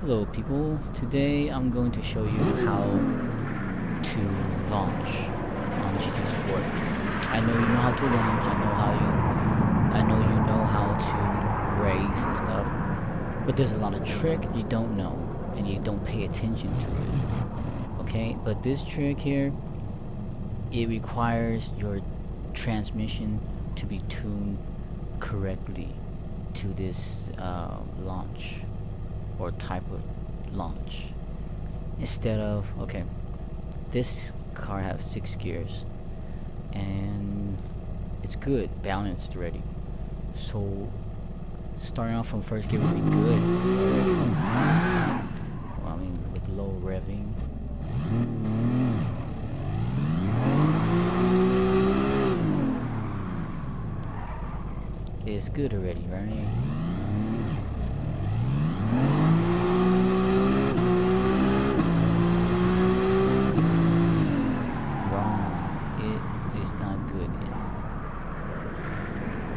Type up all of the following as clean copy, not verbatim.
Hello people, today I'm going to show you how to launch on GT Sport. I know you know how to launch, I know you know how to race and stuff, but there's a lot of trick you don't know and you don't pay attention to it. Okay, but this trick here, it requires your transmission to be tuned correctly to this launch or type of launch. Instead of, okay, this car has 6 gears and it's good, balanced already. So starting off from first gear would be good. Well, I mean, with low revving. It's good already, right?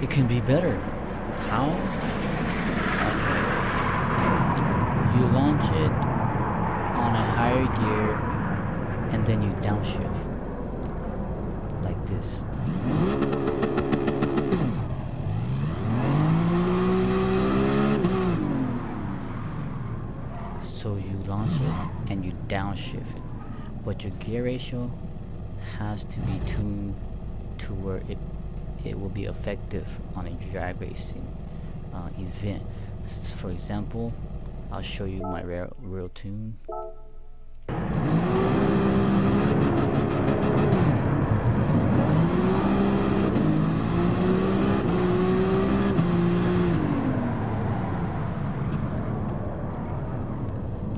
It can be better. How? Okay. You launch it on a higher gear and then you downshift. Like this. So you launch it and you downshift it. But your gear ratio has to be tuned to where it will be effective on a drag racing event. For example, I'll show you my real tune.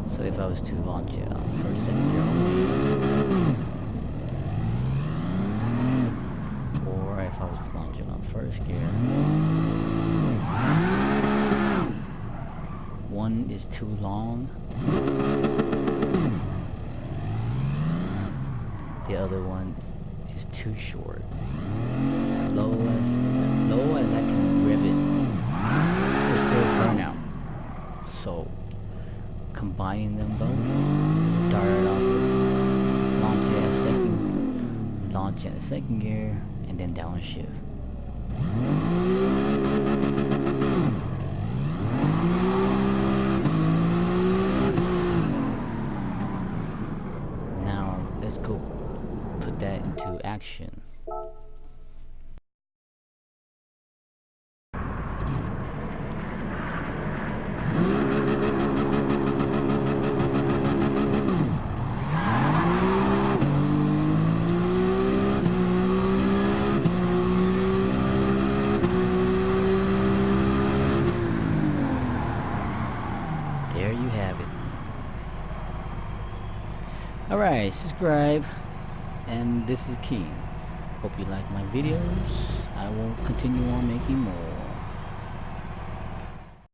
So if I was to launch it on first second gear only, or if I was to launch it on first gear, one is too long, the other one is too short. Low as I can rev it, it's still burnout. So combining them both, start off with launch at second gear, and then downshift. Now let's go put that into action. There you have it. Alright, subscribe, and this is King. Hope you like my videos. I will continue on making more.